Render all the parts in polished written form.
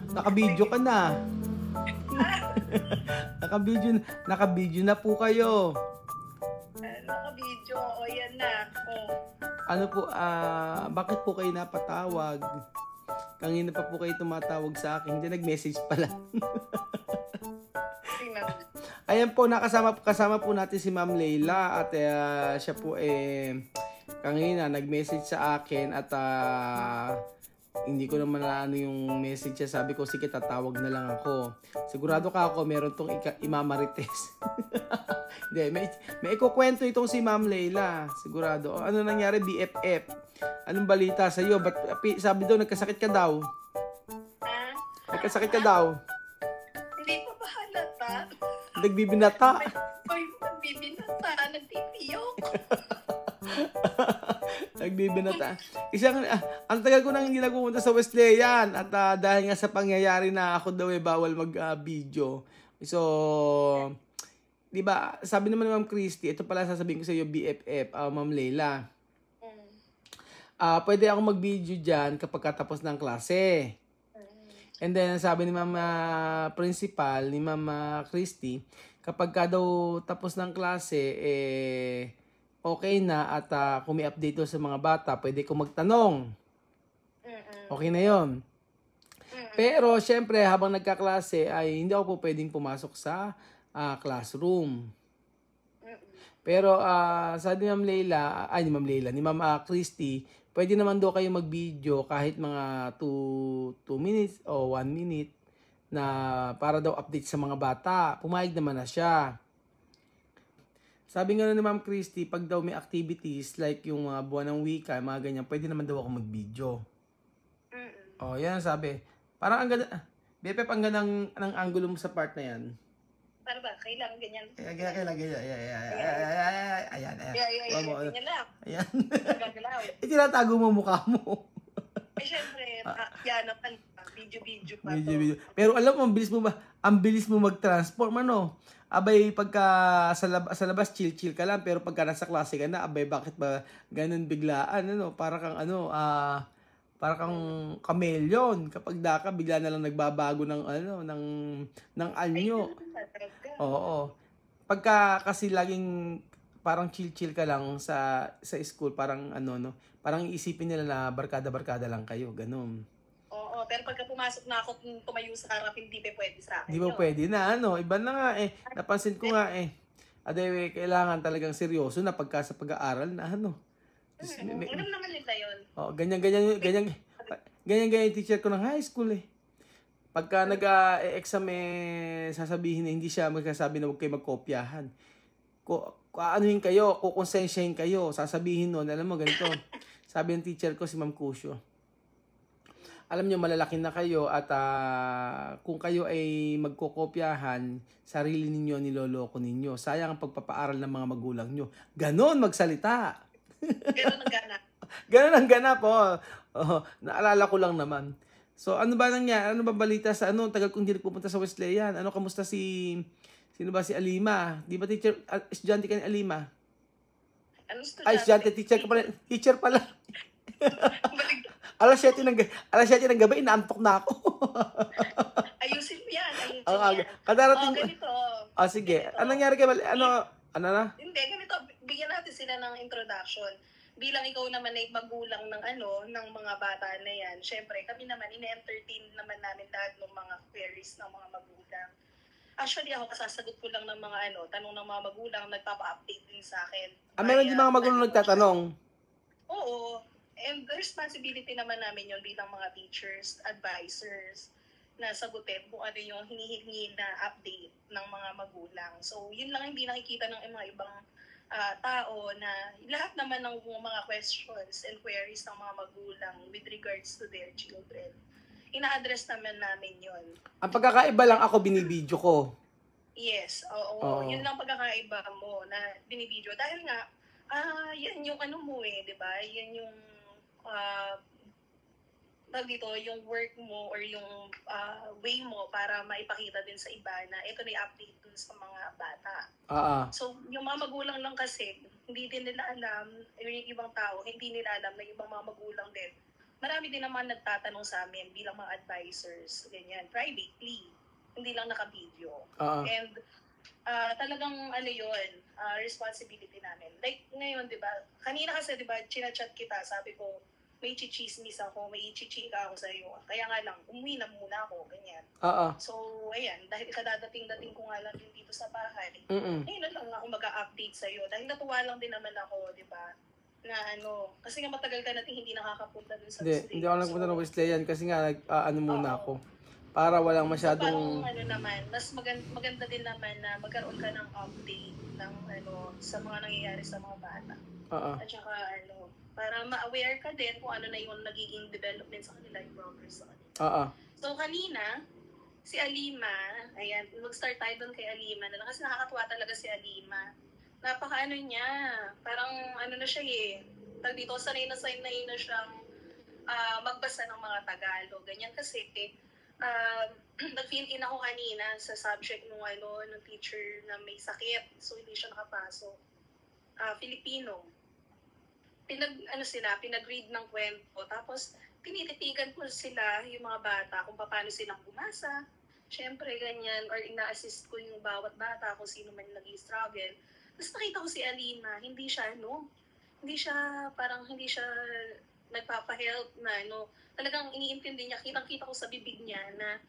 Naka-video ka na. Naka-video na po kayo. Naka-video. O, yan na. O. Ano po, bakit po kayo napatawag? Kanina pa po kayo tumatawag sa akin. Hindi, nag-message pala. Ayan po, kasama po natin si Ma'am Leila at siya po kanina nag-message sa akin at hindi ko naman na ano yung message niya. Sabi ko, sige, tatawag na lang ako. Sigurado ka ako, meron tong imamarites. Hindi, may ikukwento itong si Ma'am Leila. Sigurado. Ano nangyari, BFF? Anong balita sa iyo? Sabi daw, nagkasakit ka daw. Nagkasakit ka daw. Hindi pa ba halata? Nagbibinata. Ay, nagbibinata. Nagtitiyok. Nagbibinata. Ang tagal ko nang hindi nagpupunta sa Wesleyan at dahil nga sa pangyayari na ako daw bawal mag-video. So, di ba, sabi naman ni Ma'am Christy, ito pala sasabihin ko sa iyo, BFF, Ma'am Leila. Pwede ako mag-video dyan kapag katapos ng klase. And then, sabi ni Ma'am Principal, ni Ma'am Christy, kapag ka daw tapos ng klase, okay na at kung may update daw sa mga bata, pwede ko magtanong. Okay na yon. Pero, syempre, habang nagkaklase, ay hindi ako po pwedeng pumasok sa classroom. Pero, sabi ni Ma'am Leila, ni Ma'am Christy, pwede naman daw kayo mag-video kahit mga 2 minutes o 1 minute na para daw update sa mga bata. Pumayag naman na siya. Sabi nga ni Ma'am Christy, pag daw may activities like yung buwan ng wika, mga ganyan, pwede naman daw ako mag-video. O, yan sabi. Parang ang ganda, BFF, ang ganda ng angulo mo sa part na yan. Para ba? Kailangan ganyan. Kailangan ganyan. Ayan. Ganyan lang. Ayan. Gagalaw. Tinatago mo mukha mo. Siyempre, yan naman. Video pa to. Video. Pero alam mo, ang bilis mo mag-transform, ano? Abay, pagka sa labas, chill ka lang. Pero pagka nasa klase ka na, abay, bakit ba ganun biglaan, ano? Para kang, para kang chameleon. Kapag daka, bigla na lang nagbabago ng anyo. Oo. Pagka kasi laging parang chill ka lang sa school, parang parang iisipin nila na barkada lang kayo, ganun. Oo, pero pagka pumasok na ako, tumayo sa harap, hindi pa pwede sa akin. Hindi ba pwede na, iba na nga napansin ko nga aday, kailangan talagang seryoso na pagka sa pag-aaral na Alam naman nila yun. Oh, ganyan yung teacher ko ng high school Pagka nag-exam sasabihin na hindi siya magsasabi na huwag kayo magkopyahan. Anuhin kayo, kukonsensyahin kayo, sasabihin nun, alam mo, ganito. Sabi ng teacher ko, si Ma'am Cusio, alam nyo, malalaki na kayo at kung kayo ay magkokopyahan, sarili ninyo, niloloko ninyo. Sayang ang pagpapaaral ng mga magulang nyo. Ganon magsalita. Ganon ang ganap. Naalala ko lang naman. So, ano ba nangyari? Ano ba balita sa tagal kong hindi pupunta sa Wesleyan. Kamusta sino ba si Alima? Di ba estudyante ka ni Alima? Ano estudyante? Ay, estudyante, teacher pala. Alas 7 ng gabi, inaantok na ako. Ayusin mo yan. Kadarating. Ganito. Sige. Ganito. Ano nangyari kay ano na? Hindi, ganito. Bigyan natin sila ng introduction. Bilang ikaw naman ay magulang ng mga bata na yan, syempre kami naman, ine-entertain naman namin lahat ng mga queries ng mga magulang. Actually, ako kasasagot ko lang ng mga tanong ng mga magulang, nagpapa-update din sa akin. Meron din mga magulang nagtatanong? Oo. And the responsibility naman namin yun bilang mga teachers, advisors, na sagutin kung ano yung hinihingi na update ng mga magulang. So, yun lang hindi nakikita ng mga ibang tao na lahat naman ng mga questions and queries ng mga magulang with regards to their children. Ina-address naman namin yun. Ang pagkakaiba lang ako, binibidyo ko. Yes, oo. Yun lang pagkakaiba mo na binibidyo. Dahil nga, yan yung mo di ba? Yan yung dito, yung work mo or yung way mo para maipakita din sa iba na ito na i-update dun sa mga bata. So, yung mga magulang lang kasi, hindi din nila alam, yung ibang tao, hindi nila alam na yung mga magulang din marami din naman nagtatanong sa amin bilang mga advisors, ganyan, privately, hindi lang naka-video. And talagang ano yun, responsibility namin. Like ngayon, di ba, kanina kasi, di ba, chinachat kita, sabi ko, may chichismis ako, may chichika ako sa'yo. Kaya nga lang, umuwi na muna ako, ganyan. So, ayan, dahil kadadating-dating ko nga lang din dito sa bahay, ngayon na lang ako mag-update sa'yo. Dahil natuwa lang din naman ako, di ba, na ano, kasi nga matagal ka natin hindi nakakapunta dun sa Wesleyan. Hindi ako nagpunta ng Wesleyan kasi nga ano muna ako. Para walang masyadong... So, parang ano naman, mas maganda din naman na magkaroon ka ng update ng ano, sa mga nangyayari sa mga bata. At saka ano, para ma-aware ka din kung ano na yung nagiging development sa kanila, yung progress sa kanila. So, kanina, si Alima, ayan, mag-start tayo doon kay Alima na lang kasi nakakatuwa talaga si Alima. Napaka-ano niya, parang ano na siya tag dito, sanay na siyang magbasa ng mga Tagalog. Ganyan kasi, nag-fill in ako kanina sa subject nung teacher na may sakit, so hindi siya nakapasok. Filipino. Pinag-read ng kwento, tapos tinititigan ko sila, yung mga bata, kung paano silang bumasa. Siyempre, ganyan, or ina-assist ko yung bawat bata kung sino man nag-struggle. Tapos nakita ko si Alima, hindi siya nagpapa-help na, talagang iniintindi niya, kitang-kita ko sa bibig niya na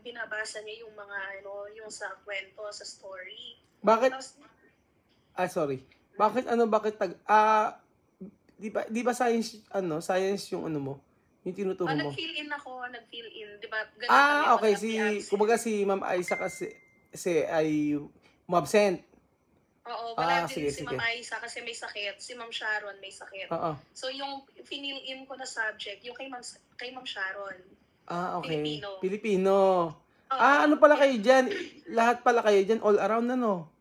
binabasa niya yung mga, yung sa kwento, sa story. Bakit? Tapos, sorry. Bakit di ba science yung mo? Yung tinuturo mo? Nag-fill in, di ba? Okay, kumbaga si Ma'am Aiza kasi ay umabsent. Oo, wala din si Ma'am Aiza kasi may sakit. Si Ma'am Sharon may sakit. So, yung fill in ko na subject, yung kay Ma'am Sharon. Okay. Filipino. Ano pala kayo dyan? Lahat pala kayo dyan, all around na, no?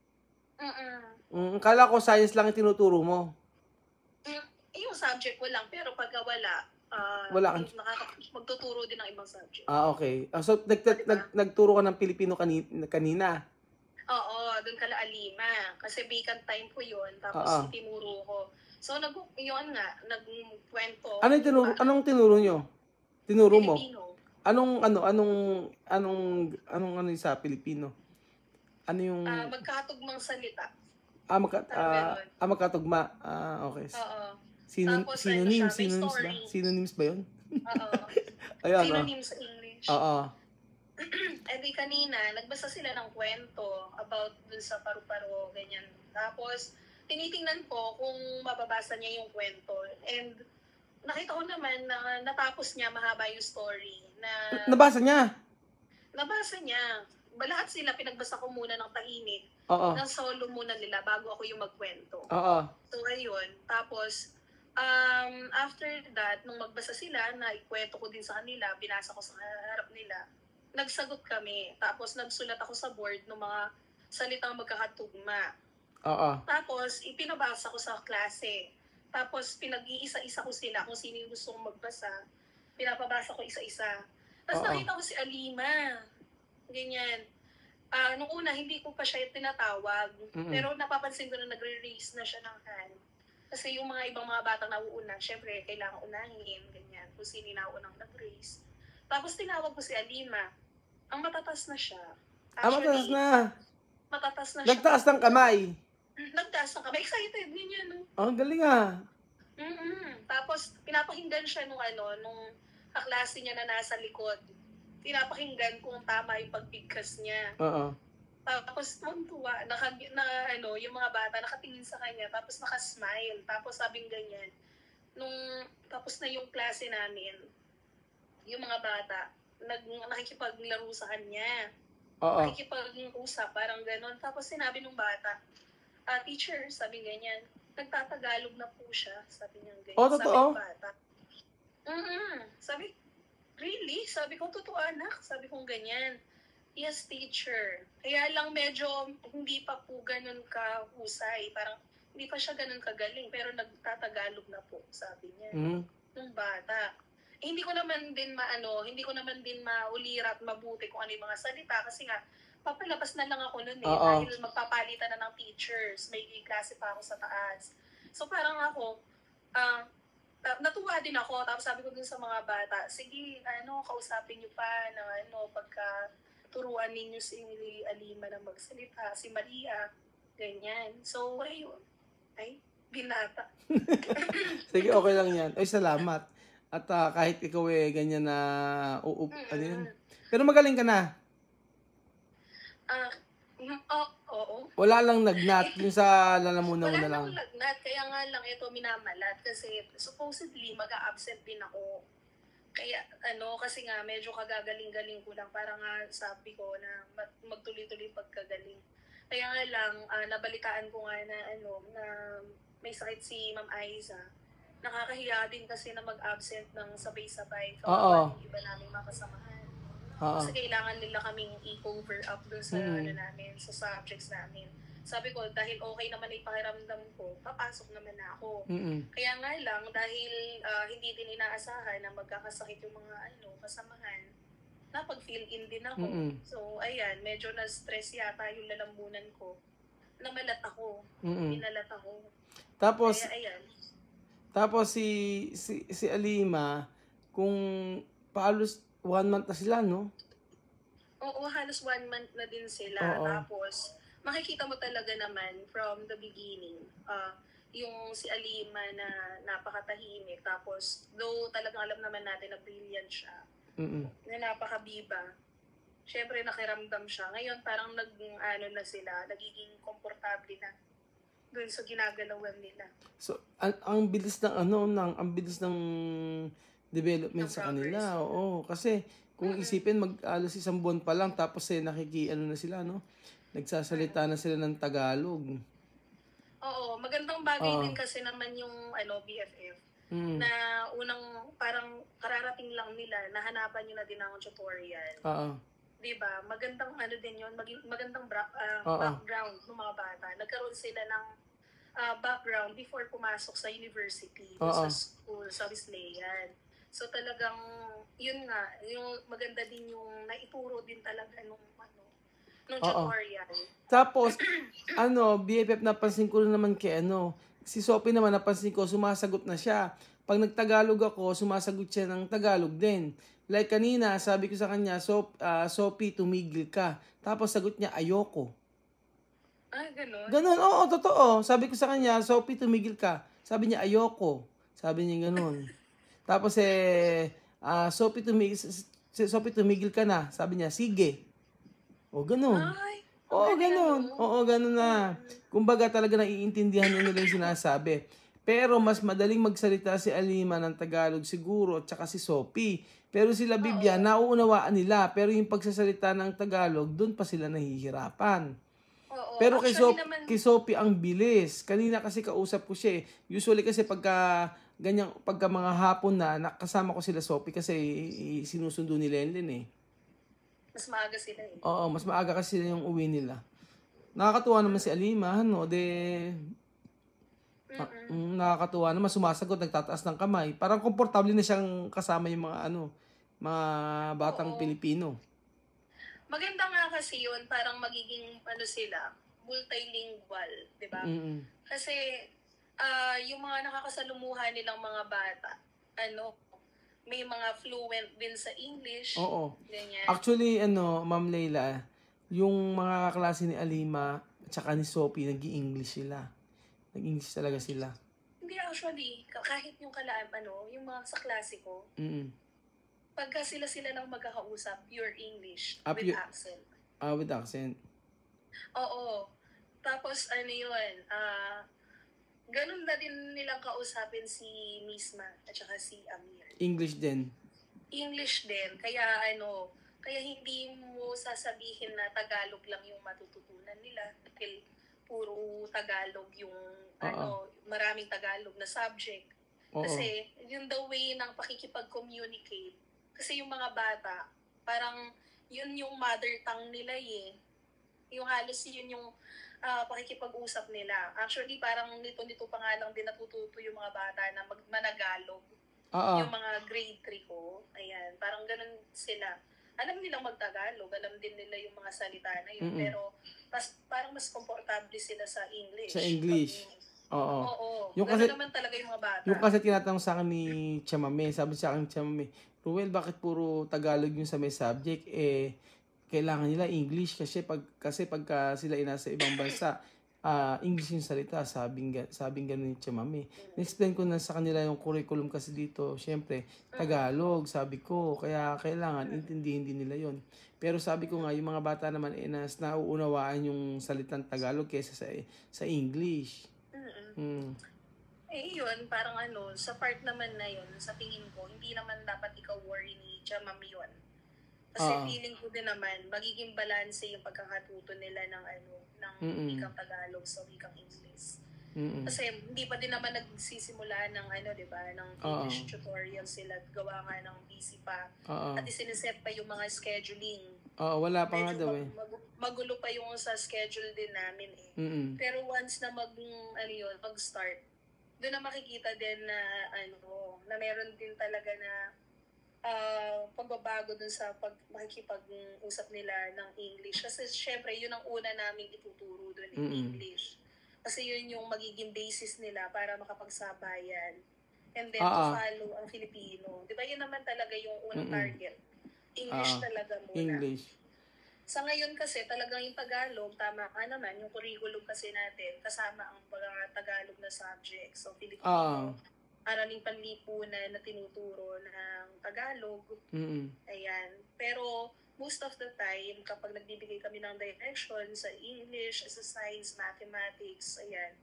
Kala ko science lang yung tinuturo mo. Yung subject ko lang, pero pagka wala kang... magtuturo din ng ibang subject. Okay. So, nagturo ka ng Filipino kanina? Oo, doon kala Alima. Kasi vacant time ko yun. Tapos itinuro ko. So, nagkwento. Anong tinuro nyo? Tinuro mo? Filipino. Anong sa Filipino? Ano yung... magkatugmang salita. Magkatugma. Okay. Oo. Synonyms ba? Synonyms ba yun? Oo. Ayun, synonyms sa English. Oo. Di kanina, nagbasa sila ng kwento about dun sa paru-paro, ganyan. Tapos, tinitingnan ko kung mababasa niya yung kwento. And, nakita ko naman na natapos niya, mahaba yung story. Nabasa niya? Nabasa niya. Lahat sila, pinagbasa ko muna ng tahimik. Ng solo muna nila bago ako yung magkwento. So, ayun. Tapos, after that, nung magbasa sila, naikwento ko din sa kanila, binasa ko sa harap nila, nagsagot kami. Tapos, nagsulat ako sa board ng mga salitang magkakatugma. Tapos, ipinabasa ko sa klase. Tapos, pinag-iisa-isa ko sila kung sino yung gusto kong magbasa. Pinapabasa ko isa-isa. Tapos, nakita ko si Alima. Ganyan. Nung una, hindi ko pa siya tinatawag. Pero napapansin ko na nagre-raise na siya ng hand. Kasi yung mga ibang mga batang nauuna, syempre, kailangan unahin, ganyan. Kung sino yung nauunang nag-raise. Tapos, tinawag ko si Alima. Ang matatas na siya. Matatas na. Matatas na siya. Nagtaas ng kamay. Nagtaas ng kamay. Excited din yan, no? Ang galing Tapos, pinapakinggan siya nung kaklase niya na nasa likod. Pinapakinggan kung tama yung pagbigkas niya. Tapos, tuwa, yung mga bata nakatingin sa kanya, tapos nakasmile. Tapos, sabing ganyan. Tapos na yung klase namin, yung mga bata, nakikipaglaro sa kanya. Nakikipag-usap, parang gano'n. Tapos sinabi nung bata, teacher, sabi ganyan, nagtatagalog na po siya. Sabi niya ganyan. Totoo? Sabi ng bata. Sabi, really? Sabi ko, totoo anak. Sabi kong ganyan. Yes, teacher. Kaya lang medyo hindi pa po ganun kahusay. Parang hindi pa siya ganun kagaling. Pero nagtatagalog na po, sabi niya. Nung bata. Hindi ko naman din maulirat mabuti kung ano yung mga salita kasi nga papalabas na lang ako noon dahil magpapalitan na ng teachers, may klase pa ako sa taas. So parang ako natuwa din ako. Tapos sabi ko dun sa mga bata, sige, kausapin niyo pa na pagka turuan ninyo si Alima na magsalita, si Maria, ganyan. So, ayun. Ay, binata. Sige, okay lang yan. Ay, salamat. At kahit ikaw ganyan na ano yun. Pero magaling ka na. Oo. Wala lang nagnat. Yung sa lalamunan mo na lang. Wala lang lagnat. Kaya nga lang ito minamalat. Kasi supposedly mag-a-absent din ako. Kaya kasi nga medyo kagagaling-galing ko lang. Para nga sabi ko na magtuloy-tuloy pagkagaling. Kaya nga lang, nabalitaan ko nga na na may sakit si Ma'am Aiza. Nakakahiya din kasi na mag-absent ng sabay-sabay. Kawawa yung iba naming makasamahan. Kasi kailangan nila kaming i-cover up dun sa namin, sa subjects namin. Sabi ko, dahil okay naman yung pakiramdam ko, papasok naman na ako. Kaya nga lang, dahil hindi din inaasahan na magkakasakit yung mga kasamahan, napag-fill in din ako. So, ayan, medyo na-stress yata yung lalamunan ko. Namalat ako. Pinalat ako. Tapos, kaya ayan. Tapos si Alima, kung halos 1 month na sila, no? Oo, halos 1 month na din sila. Tapos, makikita mo talaga naman from the beginning, yung si Alima na napakatahimik. Tapos, though talagang alam naman natin na brilliant siya, na napakabiba, syempre nakiramdam siya. Ngayon, parang na sila, nagiging komportable na doon sa ginagalawan nila. So, ang bilis ang bilis ng development sa kanila. Oo, kasi kung isipin alos 1 buwan pa lang tapos na sila, no? Nagsasalita na sila ng Tagalog. Oo, magandang bagay din kasi naman yung BFF. Na unang parang kararating lang nila, nahanapan nyo na din ang tutorial. Diba? Magandang din yun, magandang background ng mga bata. Nagkaroon sila ng background before pumasok sa university, sa school, sa Wesleyan. So talagang, yun nga, yung maganda din yung naituro din talaga nung tutorial. Tapos, BFF napansin ko naman kay si Sophie naman napansin ko, sumasagot na siya. Pag nagtagalog ako, sumasagot siya ng Tagalog din. Like kanina, sabi ko sa kanya, Sophie, tumigil ka. Tapos sagot niya, ayoko. Ganon? Ganon, oo, totoo. Sabi ko sa kanya, Sophie, tumigil ka. Sabi niya, ayoko. Sabi niya ganon. Tapos Sophie, tumigil ka na. Sabi niya, sige. O, ganon. Oo, ganon. Oo, ganon na. Kumbaga talaga naiintindihan nila yung sinasabi. Pero mas madaling magsalita si Alima ng Tagalog siguro at saka si Sophie. Pero sila Bibian, nauunawaan nila. Pero yung pagsasalita ng Tagalog, doon pa sila nahihirapan. Pero kay Sophie ang bilis. Kanina kasi kausap ko siya eh. Usually kasi pagka mga hapon na, nakasama ko sila Sophie kasi sinusundo ni Lenlen eh. Mas maaga sila eh. Oo, mas maaga kasi sila yung uwi nila. Nakakatuwa naman si Alima, nakakatuwa naman, sumasagot, nagtataas ng kamay. Parang komportable na siyang kasama yung mga batang Pilipino. Maganda nga kasi yun, parang magiging sila, multilingual, di ba? Kasi yung mga nakakasalumuhan nilang mga bata, may mga fluent din sa English. Oo. Ganyan. Actually, Ma'am Leila, yung mga kaklase ni Alima at saka ni Sophie, nag-i-English sila. Nag-English talaga sila. Hindi actually, kahit yung yung mga sa klase ko, pagka sila lang magkakausap, pure English, with accent. With accent. Oo. Tapos ganun na din nilang kausapin si Misma at saka si Amir. English din. English din. Kaya kaya hindi mo sasabihin na Tagalog lang yung matututunan nila. Dahil puro Tagalog yung maraming Tagalog na subject. Kasi yun the way ng pakikipag-communicate. Kasi yung mga bata, parang yun yung mother tongue nila eh. Yung halos yun yung pakikipag-usap nila. Actually, parang nito pa nga lang din natututo yung mga bata na managalog. Yung mga grade 3 ko. Ayan, parang ganun sila. Alam nilang mag-Tagalog, alam din nila yung mga salita na yun. Pero parang mas komportable sila sa English. Sa English. Oo. Oo, Yung gano'n kasi, naman talaga yung mga bata. yung kasi tinatanong sa akin ni Chamame, sabi sa akin ni Chamame, Ruel, bakit puro Tagalog yung sa may subject? Kailangan nila English kasi pagka sila nasa ibang bansa, English yung salita, sabing ganun ni Chamame. Explain ko na sa kanila yung curriculum kasi dito, syempre, Tagalog, sabi ko, kaya kailangan intindihin din nila yon. Pero sabi ko nga, yung mga bata naman, nas nauunawaan yung salitang Tagalog kaysa sa English. Mm. Yun, parang sa part naman na yun, sa tingin ko, hindi naman dapat ikaw worry ni Chamam yun. Kasi feeling ko din naman, magiging balanse yung pagkakatuto nila ng ng wikang Tagalog sa wikang English. Kasi hindi pa din naman nagsisimula ng di ba, ng English tutorial sila, gawa nga ng busy pa. At isiniset pa yung mga scheduling. Wala pa nga daw eh. Magulo pa yung sa schedule din namin eh. Pero once na mag-start, doon na makikita din na na meron din talaga na pagbabago dun sa makikipag-usap nila ng English. Kasi syempre, yun ang una naming ituturo dun in English. Kasi yun yung magiging basis nila para makapagsabayan. And then to follow ang Filipino. Di ba yun naman talaga yung unang target? English talaga muna. English. Sa ngayon kasi talagang yung Tagalog, tama ka naman, yung curriculum kasi natin, kasama ang mga Tagalog na subjects. So, Filipino, maraming panlipunan na tinuturo ng Tagalog. Ayan. Pero, most of the time, kapag nagbibigay kami ng direction sa English, sa science, mathematics, ayan,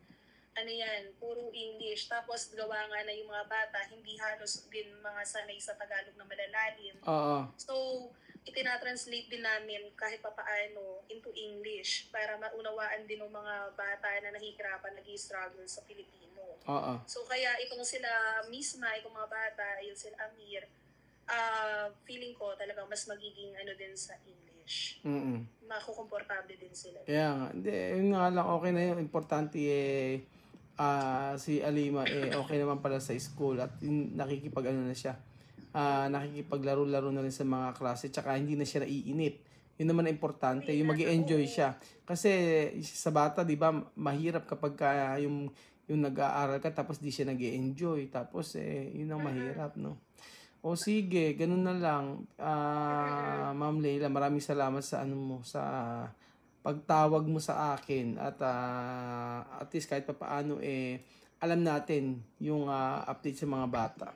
puro English. Tapos, gawa nga na yung mga bata, hindi halos din mga sanay sa Tagalog na malalalim. So, itinatranslate din namin kahit papaano into English para maunawaan din ng mga bata na nahihirapan, nag-i-struggle sa Filipino. So kaya itong sila misma, itong mga bata, yung sila Amir, feeling ko talagang mas magiging din sa English. Makukomportable din sila. Kaya nga, yun nga lang, okay na yun. Importante si Alima okay naman pala sa school at nakikipag na siya. Nakikipaglaro-laro na rin sa mga klase, tsaka hindi na siya naiinip. Yun naman ang importante, yung mag-enjoy siya. Kasi sa bata, di ba, mahirap kapag yung nag-aaral ka tapos di siya nag-enjoy. Tapos yun ang mahirap, no? O sige, ganun na lang. Ma'am Leila, maraming salamat sa sa pagtawag mo sa akin at at least kahit papaano alam natin yung update sa mga bata.